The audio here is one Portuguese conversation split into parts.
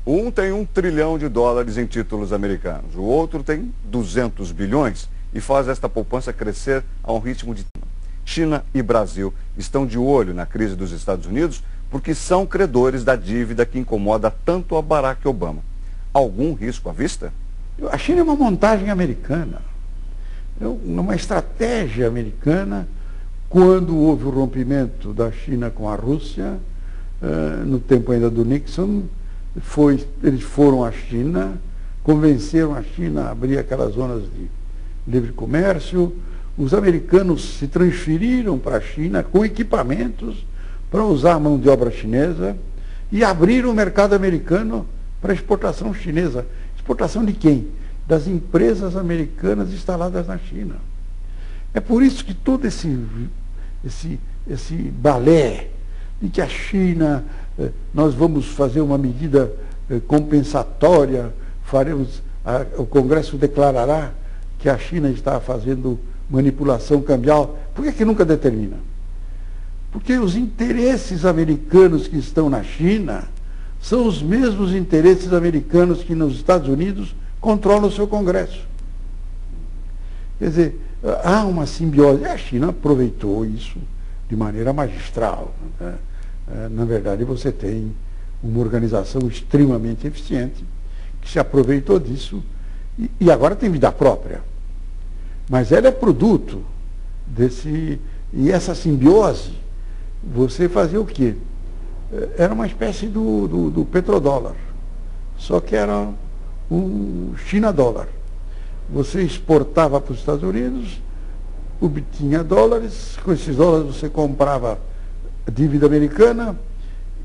Um tem US$ 1 trilhão em títulos americanos, o outro tem 200 bilhões e faz esta poupança crescer a um ritmo de... China e Brasil estão de olho na crise dos Estados Unidos porque são credores da dívida que incomoda tanto a Barack Obama. Algum risco à vista? A China é uma montagem americana, uma estratégia americana. Quando houve o rompimento da China com a Rússia, no tempo ainda do Nixon, eles foram à China, convenceram a China a abrir aquelas zonas de livre comércio. Os americanos se transferiram para a China com equipamentos para usar a mão de obra chinesa e abriram o mercado americano para exportação chinesa. Exportação de quem? Das empresas americanas instaladas na China. É por isso que todo esse balé de que a China, nós vamos fazer uma medida compensatória, o Congresso declarará que a China está fazendo manipulação cambial. Por que nunca determina? Porque os interesses americanos que estão na China são os mesmos interesses americanos que nos Estados Unidos controlam o seu Congresso. Quer dizer, há uma simbiose. A China aproveitou isso de maneira magistral, né? Na verdade, você tem uma organização extremamente eficiente que se aproveitou disso e agora tem vida própria. Mas ela é produto desse... E essa simbiose, você fazia o quê? Era uma espécie do petrodólar, só que era um China-dólar. Você exportava para os Estados Unidos, obtinha dólares, com esses dólares você comprava a dívida americana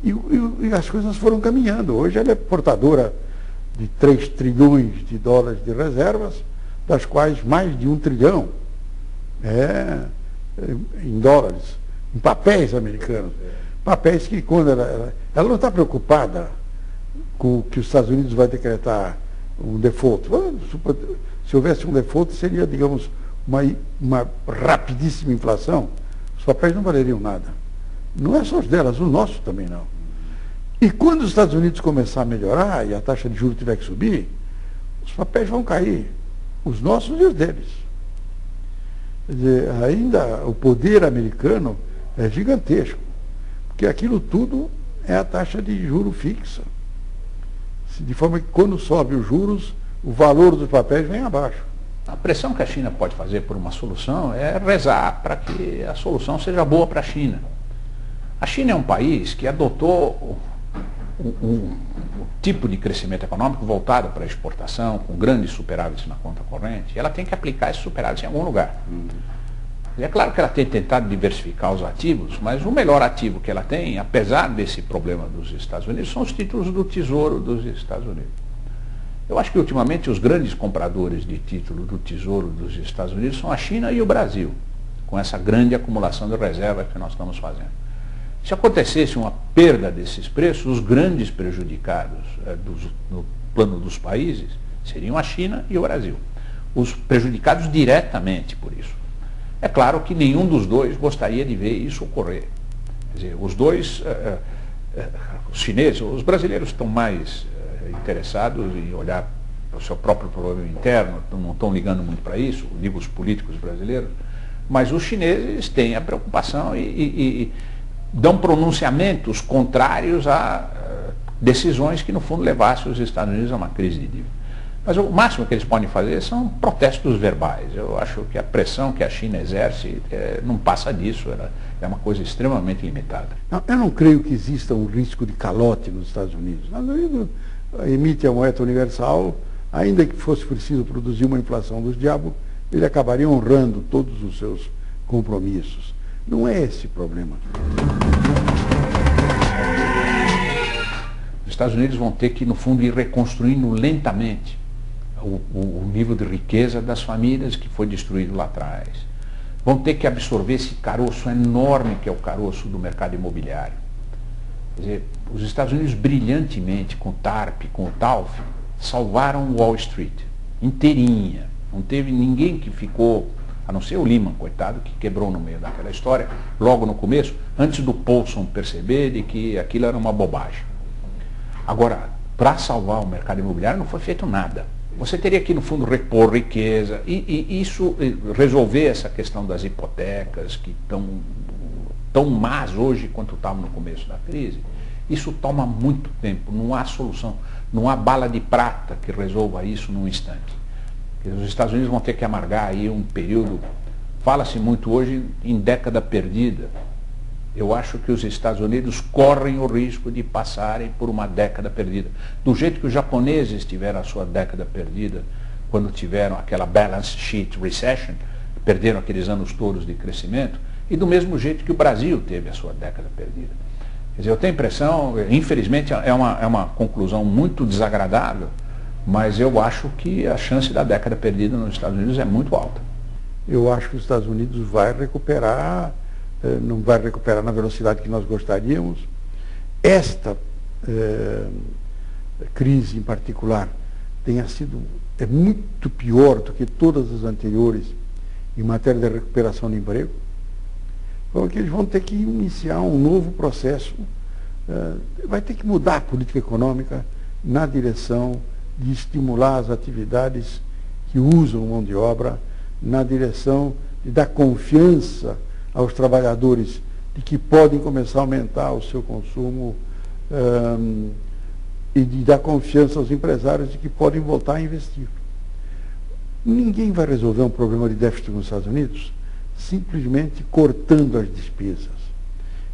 e as coisas foram caminhando. Hoje ela é portadora de 3 trilhões de dólares de reservas, das quais mais de 1 trilhão em dólares, em papéis americanos. Papéis que, quando ela não está preocupada com que os Estados Unidos vai decretar um default. Se houvesse um default, seria, digamos, uma rapidíssima inflação. Os papéis não valeriam nada. Não é só os delas, os nossos também não. E quando os Estados Unidos começar a melhorar e a taxa de juros tiver que subir, os papéis vão cair. Os nossos e os deles. Quer dizer, ainda o poder americano é gigantesco. Porque aquilo tudo é a taxa de juro fixa. De forma que quando sobe os juros, o valor dos papéis vem abaixo. A pressão que a China pode fazer por uma solução é rezar para que a solução seja boa para a China. A China é um país que adotou um tipo de crescimento econômico voltado para a exportação, com grandes superávites na conta corrente. Ela tem que aplicar esses superávites em algum lugar. É claro que ela tem tentado diversificar os ativos, mas o melhor ativo que ela tem, apesar desse problema dos Estados Unidos, são os títulos do Tesouro dos Estados Unidos. Eu acho que ultimamente os grandes compradores de título do Tesouro dos Estados Unidos são a China e o Brasil, com essa grande acumulação de reserva que nós estamos fazendo. Se acontecesse uma perda desses preços, os grandes prejudicados no plano dos países seriam a China e o Brasil. Os prejudicados diretamente por isso. É claro que nenhum dos dois gostaria de ver isso ocorrer. Quer dizer, os dois, os chineses, os brasileiros estão mais interessados em olhar para o seu próprio problema interno, não estão ligando muito para isso, digo os políticos brasileiros, mas os chineses têm a preocupação e dão pronunciamentos contrários a decisões que, no fundo, levassem os Estados Unidos a uma crise de dívida. Mas o máximo que eles podem fazer são protestos verbais. Eu acho que a pressão que a China exerce não passa disso, é uma coisa extremamente limitada. Eu não creio que exista um risco de calote nos Estados Unidos. Os Estados Unidos emite a moeda universal, ainda que fosse preciso produzir uma inflação dos diabos, ele acabaria honrando todos os seus compromissos. Não é esse o problema. Os Estados Unidos vão ter que, no fundo, ir reconstruindo lentamente o nível de riqueza das famílias que foi destruído lá atrás. Vão ter que absorver esse caroço enorme que é o caroço do mercado imobiliário. Quer dizer, os Estados Unidos brilhantemente, com o TARP, com o TALF, salvaram Wall Street inteirinha. Não teve ninguém que ficou, a não ser o Lehman, coitado, que quebrou no meio daquela história, logo no começo, antes do Paulson perceber de que aquilo era uma bobagem. Agora, para salvar o mercado imobiliário não foi feito nada. Você teria que, no fundo, repor riqueza e isso, resolver essa questão das hipotecas, que estão tão más hoje quanto estavam no começo da crise. Isso toma muito tempo, não há solução, não há bala de prata que resolva isso num instante. Os Estados Unidos vão ter que amargar aí um período, fala-se muito hoje em década perdida. Eu acho que os Estados Unidos correm o risco de passarem por uma década perdida. Do jeito que os japoneses tiveram a sua década perdida, quando tiveram aquela balance sheet recession, perderam aqueles anos todos de crescimento, e do mesmo jeito que o Brasil teve a sua década perdida. Quer dizer, eu tenho a impressão, infelizmente é uma conclusão muito desagradável, mas eu acho que a chance da década perdida nos Estados Unidos é muito alta. Eu acho que os Estados Unidos vai recuperar, não vai recuperar na velocidade que nós gostaríamos. Esta crise em particular é muito pior do que todas as anteriores em matéria de recuperação de emprego, porque eles vão ter que iniciar um novo processo, vai ter que mudar a política econômica na direção de estimular as atividades que usam mão de obra, na direção de dar confiança aos trabalhadores de que podem começar a aumentar o seu consumo e de dar confiança aos empresários de que podem voltar a investir. Ninguém vai resolver um problema de déficit nos Estados Unidos simplesmente cortando as despesas.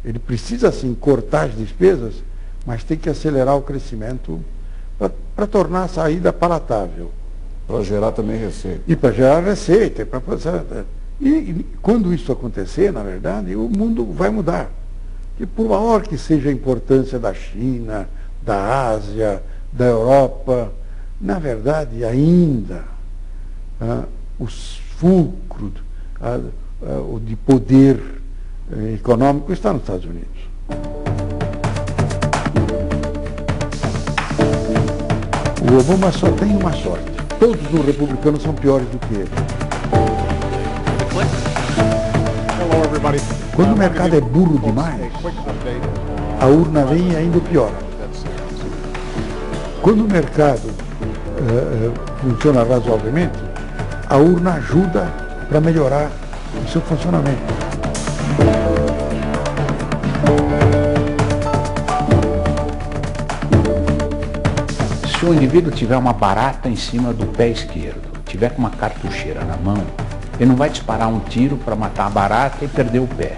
Ele precisa, sim, cortar as despesas, mas tem que acelerar o crescimento para tornar a saída palatável. Para gerar também receita. E para gerar receita. E quando isso acontecer, na verdade, o mundo vai mudar. E por maior que seja a importância da China, da Ásia, da Europa, na verdade, ainda o fulcro de poder econômico está nos Estados Unidos. O Obama só tem uma sorte. Todos os republicanos são piores do que ele. Quando o mercado é burro demais, a urna vem ainda pior. Quando o mercado funciona razoavelmente, a urna ajuda para melhorar o seu funcionamento. Se o indivíduo tiver uma barata em cima do pé esquerdo, tiver com uma cartucheira na mão, ele não vai disparar um tiro para matar a barata e perder o pé.